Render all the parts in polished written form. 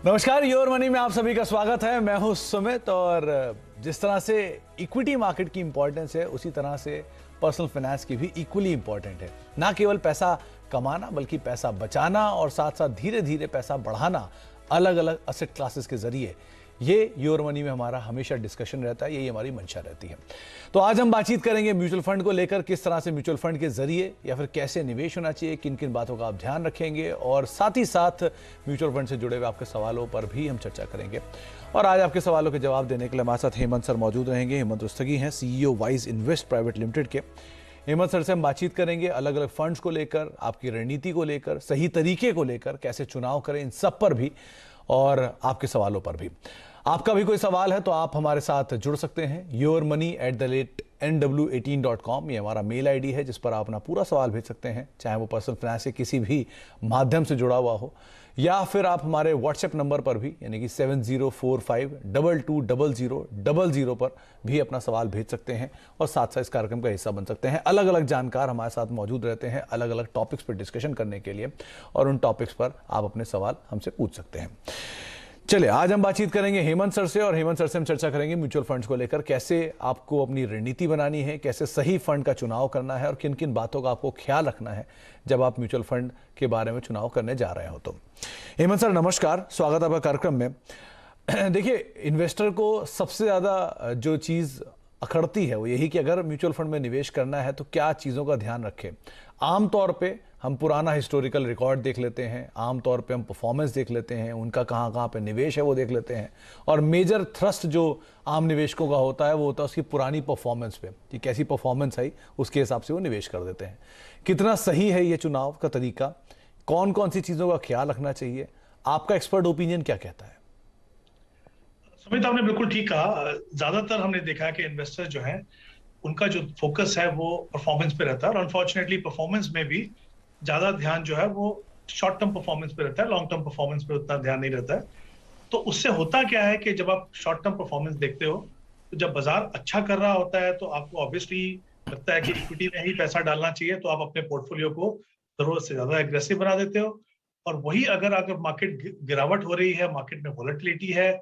नमस्कार, your money में आप सभी का स्वागत है। मैं हूं सुमित और जिस तरह से इक्विटी मार्केट की इंपॉर्टेंस है उसी तरह से पर्सनल फाइनेंस की भी इक्वली इंपॉर्टेंट है। ना केवल पैसा कमाना बल्कि पैसा बचाना और साथ साथ धीरे धीरे पैसा बढ़ाना अलग अलग असेट क्लासेस के जरिए, ये योर मनी में हमारा हमेशा डिस्कशन रहता है, यही हमारी मंशा रहती है। तो आज हम बातचीत करेंगे म्यूचुअल फंड को लेकर, किस तरह से म्यूचुअल फंड के जरिए या फिर कैसे निवेश होना चाहिए, किन किन बातों का आप ध्यान रखेंगे और साथ ही साथ म्यूचुअल फंड से जुड़े हुए आपके सवालों पर भी हम चर्चा करेंगे। और आज आपके सवालों के जवाब देने के लिए हमारे साथ हेमंत सर मौजूद रहेंगे। हेमंत रुस्तगी हैं, CEO wise invest private limited के। हेमंत सर से हम बातचीत करेंगे अलग अलग फंड्स को लेकर, आपकी रणनीति को लेकर, सही तरीके को लेकर, कैसे चुनाव करें, इन सब पर भी और आपके सवालों पर भी। आपका भी कोई सवाल है तो आप हमारे साथ जुड़ सकते हैं। yourmoney@nw18.com ये हमारा मेल आईडी है जिस पर आप अपना पूरा सवाल भेज सकते हैं, चाहे वो पर्सनल फाइनेंस के किसी भी माध्यम से जुड़ा हुआ हो या फिर आप हमारे व्हाट्सएप नंबर पर भी यानी कि 7045220000 पर भी अपना सवाल भेज सकते हैं और साथ साथ इस कार्यक्रम का हिस्सा बन सकते हैं। अलग अलग जानकार हमारे साथ मौजूद रहते हैं अलग अलग टॉपिक्स पर डिस्कशन करने के लिए और उन टॉपिक्स पर आप अपने सवाल हमसे पूछ सकते हैं। चलिए, आज हम बातचीत करेंगे हेमंत सर से और हेमंत सर से हम चर्चा करेंगे म्यूचुअल फंड्स को लेकर, कैसे आपको अपनी रणनीति बनानी है, कैसे सही फंड का चुनाव करना है और किन किन बातों का आपको ख्याल रखना है जब आप म्यूचुअल फंड के बारे में चुनाव करने जा रहे हो। तो हेमंत सर नमस्कार, स्वागत है आपका कार्यक्रम में। देखिए, इन्वेस्टर को सबसे ज़्यादा जो चीज़ अखड़ती है वो यही कि अगर म्यूचुअल फंड में निवेश करना है तो क्या चीज़ों का ध्यान रखें। आमतौर पे हम पुराना हिस्टोरिकल रिकॉर्ड देख लेते हैं, आमतौर पे हम परफॉर्मेंस देख लेते हैं, उनका कहाँ कहाँ पे निवेश है वो देख लेते हैं और मेजर थ्रस्ट जो आम निवेशकों का होता है वो होता है उसकी पुरानी परफॉर्मेंस पे कि कैसी परफॉर्मेंस आई, उसके हिसाब से वो निवेश कर देते हैं। कितना सही है ये चुनाव का तरीका, कौन कौन सी चीज़ों का ख्याल रखना चाहिए, आपका एक्सपर्ट ओपिनियन क्या कहता है? सुमित, आपने बिल्कुल ठीक कहा। ज्यादातर हमने देखा है कि इन्वेस्टर जो है उनका जो फोकस है वो परफॉर्मेंस पे रहता है और अनफॉर्चुनेटली परफॉर्मेंस में भी ज्यादा ध्यान जो है वो शॉर्ट टर्म परफॉर्मेंस पे रहता है, लॉन्ग टर्म परफॉर्मेंस पे उतना ध्यान नहीं रहता है। तो उससे होता क्या है कि जब आप शॉर्ट टर्म परफॉर्मेंस देखते हो तो जब बाजार अच्छा कर रहा होता है तो आपको ऑब्वियसली लगता है कि इक्विटी में ही पैसा डालना चाहिए, तो आप अपने पोर्टफोलियो को जरूरत से ज्यादा एग्रेसिव बना देते हो। और वही अगर अगर मार्केट गिरावट हो रही है, मार्केट में वॉलेटिलिटी है,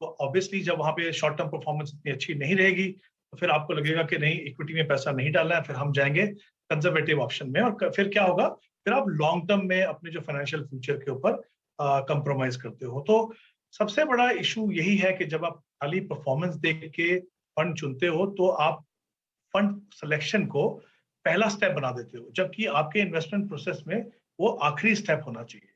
तो ऑब्वियसली जब वहां पे शॉर्ट टर्म परफॉर्मेंस इतनी अच्छी नहीं रहेगी तो फिर आपको लगेगा कि नहीं, इक्विटी में पैसा नहीं डालना है, फिर हम जाएंगे कंजर्वेटिव ऑप्शन में। और फिर क्या होगा, फिर आप लॉन्ग टर्म में अपने जो फाइनेंशियल फ्यूचर के ऊपर कंप्रोमाइज करते हो। तो सबसे बड़ा इशू यही है कि जब आप खाली परफॉर्मेंस देख के फंड चुनते हो तो आप फंड सिलेक्शन को पहला स्टेप बना देते हो, जबकि आपके इन्वेस्टमेंट प्रोसेस में वो आखिरी स्टेप होना चाहिए।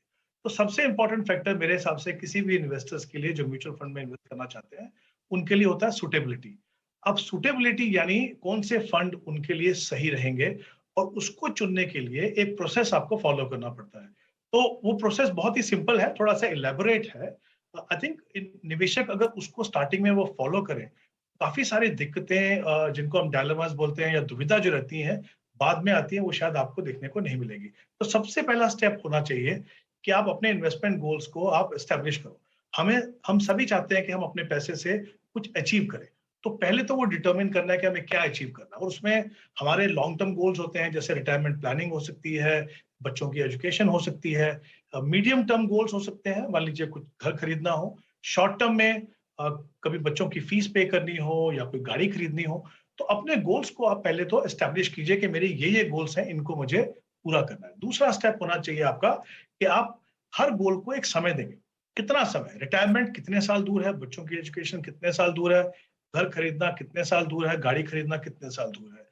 तो सबसे इंपॉर्टेंट फैक्टर मेरे हिसाब से किसी भी इन्वेस्टर्स के लिए जो म्यूचुअल फंड में इन्वेस्ट करना चाहते हैं उनके लिए होता है सुटेबिलिटी। अब सुटेबिलिटी यानी कौन से फंड उनके लिए सही रहेंगे और उसको चुनने के लिए एक प्रोसेस आपको फॉलो करना पड़ता है। तो वो प्रोसेस बहुत ही सिंपल है, थोड़ा सा इलेबोरेट है। आई थिंक निवेशक अगर उसको स्टार्टिंग में वो फॉलो करें, काफी सारी दिक्कतें जिनको हम डायलेमास बोलते हैं या दुविधा जो रहती हैं बाद में आती है, वो शायद आपको देखने को नहीं मिलेगी। तो सबसे पहला स्टेप होना चाहिए कि आप अपने इन्वेस्टमेंट गोल्स को आप एस्टेब्लिश करो। हम सभी चाहते हैं कि हम अपने पैसे से कुछ अचीव करें। तो पहले तो वो डिटरमिन करना है कि हमें क्या अचीव करना है, और उसमें हमारे लॉन्ग टर्म गोल्स होते हैं, जैसे रिटायरमेंट प्लानिंग हो सकती है, बच्चों की एजुकेशन हो सकती है, मीडियम टर्म गोल्स हो सकते हैं, मान लीजिए कुछ घर खरीदना हो, शॉर्ट टर्म में कभी बच्चों की फीस पे करनी हो या कोई गाड़ी खरीदनी हो। तो अपने गोल्स को आप पहले तो एस्टेब्लिश कीजिए कि मेरे ये गोल्स हैं, इनको मुझे पूरा करना है। दूसरा स्टेप होना चाहिए आपका कि आप हर गोल को एक समय देंगे। कितना समय, रिटायरमेंट कितने साल दूर है, बच्चों की एजुकेशन कितने साल दूर है, घर खरीदना कितने साल दूर है, गाड़ी खरीदना कितने साल दूर है।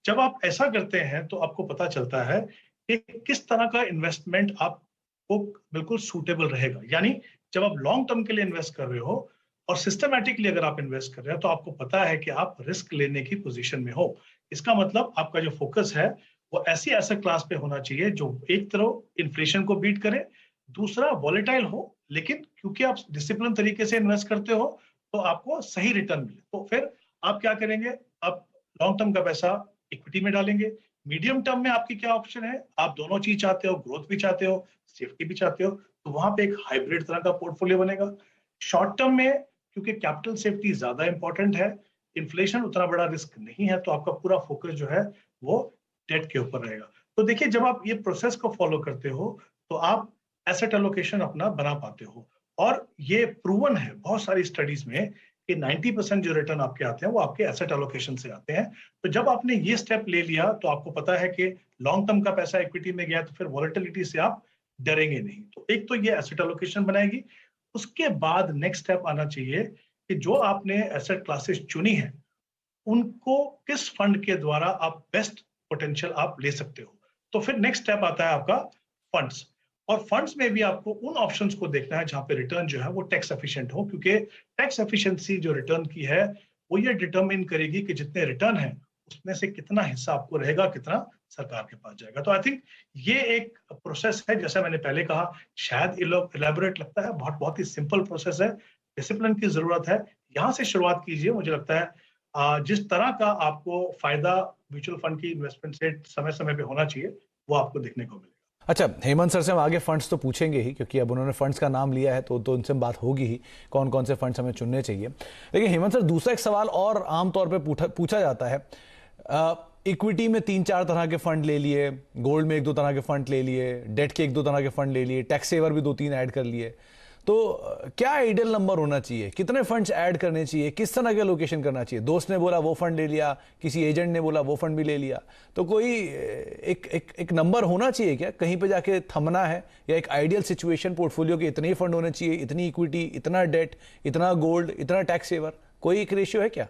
जब आप ऐसा करते हैं तो आपको पता चलता है कि किस तरह का इन्वेस्टमेंट आपको बिल्कुल सूटेबल रहेगा। यानी जब आप लॉन्ग टर्म के लिए इन्वेस्ट कर रहे हो और सिस्टमैटिकली अगर आप इन्वेस्ट कर रहे हो तो आपको पता है कि आप रिस्क लेने की पोजीशन में हो। इसका मतलब आपका जो फोकस है वो ऐसी एसेट क्लास पे होना चाहिए जो एक तरफ इन्फ्लेशन को बीट करे, दूसरा वॉलेटाइल हो, लेकिन क्योंकि आप डिसिप्लिन तरीके से इन्वेस्ट करते हो तो आपको सही रिटर्न मिले। तो फिर आप क्या करेंगे, आप लॉन्ग टर्म का पैसा इक्विटी में डालेंगे। मीडियम टर्म में आपकी क्या ऑप्शन है, आप दोनों चीज चाहते हो, ग्रोथ भी चाहते हो, सेफ्टी भी चाहते हो, तो वहां पे एक हाइब्रिड तरह का पोर्टफोलियो बनेगा। शॉर्ट टर्म में क्योंकि कैपिटल सेफ्टी ज्यादा इंपॉर्टेंट है, इन्फ्लेशन उतना बड़ा रिस्क नहीं है, तो आपका पूरा फोकस जो है वो डेट के ऊपर रहेगा। तो देखिए, जब आप ये प्रोसेस को फॉलो करते हो तो आप एसेट एलोकेशन अपना बना पाते हो। और ये प्रूवन है बहुत सारी स्टडीज में कि 90% जो रिटर्न आपके आते हैं वो आपके एसेट एलोकेशन से आते हैं। तो जब आपने ये स्टेप ले लिया तो आपको पता है कि लॉन्ग टर्म का पैसा इक्विटी में गया तो फिर वॉलेटिलिटी से आप डरेंगे नहीं। तो एक तो ये एसेट एलोकेशन बनाएगी। उसके बाद नेक्स्ट स्टेप आना चाहिए कि जो आपने एसेट क्लासेस चुनी है उनको किस फंड के द्वारा आप बेस्ट पोटेंशियल आप ले सकते हो। तो फिर नेक्स्ट स्टेप आता है आपका फंड्स। और फंड्स में भी आपको उन ऑप्शंस को देखना है जहां पे रिटर्न जो है वो टैक्स एफिशिएंट हो, क्योंकि टैक्स एफिशिएंसी जो रिटर्न की है वो ये डिटरमिन करेगी कि जितने रिटर्न है उसमें से कितना हिस्सा आपको रहेगा, कितना सरकार के पास जाएगा। तो आई थिंक ये एक प्रोसेस है, जैसा मैंने पहले कहा, शायद इलेबोरेट लगता है, बहुत बहुत ही सिंपल प्रोसेस है। डिसिप्लिन की जरूरत है, यहाँ से शुरुआत कीजिए। मुझे लगता है जिस तरह का आपको फायदा म्यूचुअल फंड की इन्वेस्टमेंट से समय समय पे होना चाहिए वो आपको देखने को मिलेगा। अच्छा, हेमंत सर से हम आगे फंड्स तो पूछेंगे ही, क्योंकि अब उन्होंने फंड्स का नाम लिया है तो उनसे बात होगी ही कौन कौन से फंड्स हमें चुनने चाहिए। लेकिन हेमंत सर, दूसरा एक सवाल और आमतौर पे पूछा जाता है, इक्विटी में 3-4 तरह के फंड ले लिए, गोल्ड में 1-2 तरह के फंड ले लिए, डेट के 1-2 तरह के फंड ले लिए, टैक्स सेवर भी 2-3 ऐड कर लिए, तो क्या आइडियल नंबर होना चाहिए, कितने फंड्स ऐड करने चाहिए, किस तरह के लोकेशन करना चाहिए? दोस्त ने बोला वो फंड ले लिया, किसी एजेंट ने बोला वो फंड भी ले लिया, तो कोई एक नंबर होना चाहिए क्या, कहीं पे जाके थमना है, या एक आइडियल सिचुएशन पोर्टफोलियो के इतने ही फंड होने चाहिए, इतनी इक्विटी, इतना डेट, इतना गोल्ड, इतना टैक्स सेवर, कोई एक रेशियो है क्या?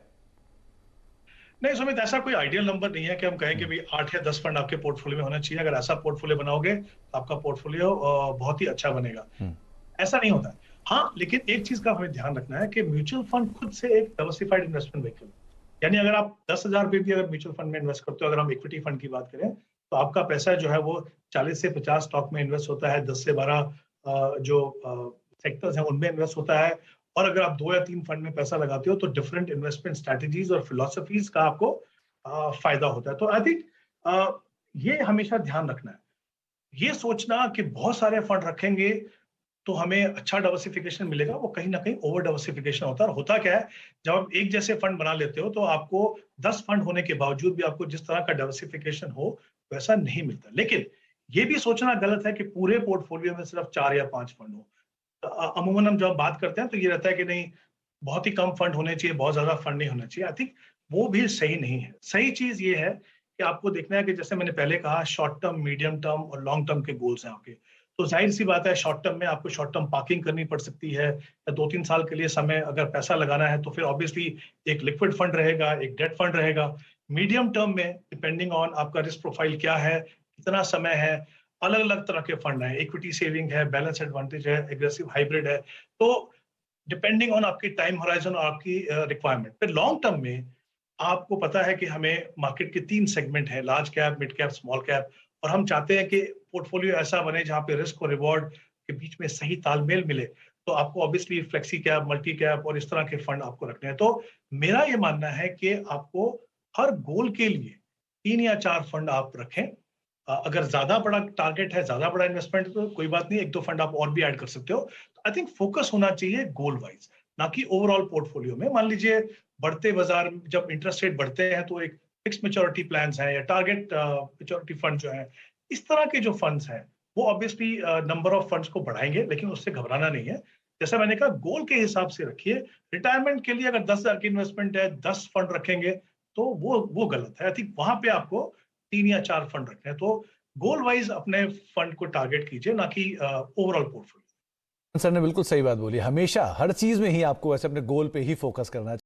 नहीं सुमित, ऐसा कोई आइडियल नंबर नहीं है कि हम कहें कि भाई 8 या 10 फंड आपके पोर्टफोलियो में होना चाहिए। अगर ऐसा पोर्टफोलियो बनाओगे तो आपका पोर्टफोलियो बहुत ही अच्छा बनेगा, ऐसा नहीं होता है। हाँ, लेकिन एक चीज का हमें ध्यान रखना है कि म्यूचुअल फंड खुद से एक डाइवर्सिफाइड इन्वेस्टमेंट व्हीकल, यानी अगर आप 10,000 रुपए भी अगर म्यूचुअल फंड में इन्वेस्ट करते हो, अगर हम इक्विटी फंड की बात करें तो आपका पैसा जो है वो 40 से 50 स्टॉक में इन्वेस्ट होता है, 10 से 12 जो सेक्टर्स हैं उनमें इन्वेस्ट होता है। और अगर आप 2 या 3 फंड में पैसा लगाते हो तो डिफरेंट इन्वेस्टमेंट स्ट्रैटेजीज और फिलोसफीज का आपको फायदा होता है। तो आई थिंक ये हमेशा ध्यान रखना है, ये सोचना कि बहुत सारे फंड रखेंगे तो हमें अच्छा डाइवर्सिफिकेशन मिलेगा, वो कहीं ना कहीं ओवर डाइवर्सिफिकेशन होता है। और होता क्या है, जब आप एक जैसे फंड बना लेते हो तो आपको 10 फंड होने के बावजूद भी आपको जिस तरह का डाइवर्सिफिकेशन हो वैसा नहीं मिलता। लेकिन ये भी सोचना गलत है कि पूरे पोर्टफोलियो में सिर्फ 4 या 5 फंड हो। अमूमन हम जब बात करते हैं तो ये रहता है कि नहीं, बहुत ही कम फंड होने चाहिए, बहुत ज्यादा फंड नहीं होना चाहिए। आई थिंक वो भी सही नहीं है। सही चीज ये है कि आपको देखना है कि जैसे मैंने पहले कहा, शॉर्ट टर्म, मीडियम टर्म और लॉन्ग टर्म के गोल्स हैं आपके। तो जाहिर सी बात है, शॉर्ट टर्म में आपको शॉर्ट टर्म पार्किंग करनी पड़ सकती है, या 2-3 साल के लिए समय अगर पैसा लगाना है तो फिर ऑब्वियसली एक लिक्विड फंड रहेगा, एक डेट फंड रहेगा। मीडियम टर्म में डिपेंडिंग ऑन आपका रिस्क प्रोफाइल क्या है, कितना समय है, अलग अलग तरह के फंड है, इक्विटी सेविंग है, बैलेंस एडवांटेज है, एग्रेसिव हाइब्रिड है। तो डिपेंडिंग ऑन आपकी टाइम होराइजन और आपकी रिक्वायरमेंट। फिर लॉन्ग टर्म में आपको पता है कि हमें मार्केट के 3 सेगमेंट हैं, large cap, mid cap, small cap, और हम चाहते हैं कि पोर्टफोलियो ऐसा बने जहां पे रिस्क और रिवॉर्ड के बीच में सही तालमेल मिले। तो आपको obviously flexi cap, multi cap और इस तरह के फंड आपको रखने हैं। तो मेरा ये मानना है कि आपको हर गोल के लिए 3 या 4 फंड आप रखें। अगर ज्यादा बड़ा टारगेट है, ज्यादा बड़ा इन्वेस्टमेंट, तो कोई बात नहीं, 1-2 फंड आप और भी ऐड कर सकते हो। तो आई थिंक फोकस होना चाहिए गोल वाइज, ना कि ओवरऑल पोर्टफोलियो में। मान लीजिए बढ़ते बाजार जब इंटरेस्ट रेट बढ़ते हैं तो एक फिक्स मेच्योरिटी प्लान्स हैं या टारगेट मेच्योरिटी फंड जो है, इस तरह के जो फंड्स हैं वो ऑब्वियसली नंबर ऑफ फंड्स को बढ़ाएंगे, लेकिन उससे घबराना नहीं है। जैसा मैंने कहा, गोल के हिसाब से रखिए। रिटायरमेंट के लिए अगर 10,000 की इन्वेस्टमेंट है, 10 फंड रखेंगे तो वो गलत है। आई थिंक वहां पे आपको 3 या 4 फंड रखने हैं। तो गोल वाइज अपने फंड को टारगेट कीजिए, ना कि ओवरऑल पोर्टफोलियो। सर ने बिल्कुल सही बात बोली, हमेशा हर चीज में ही आपको वैसे अपने गोल पे ही फोकस करना चाहिए।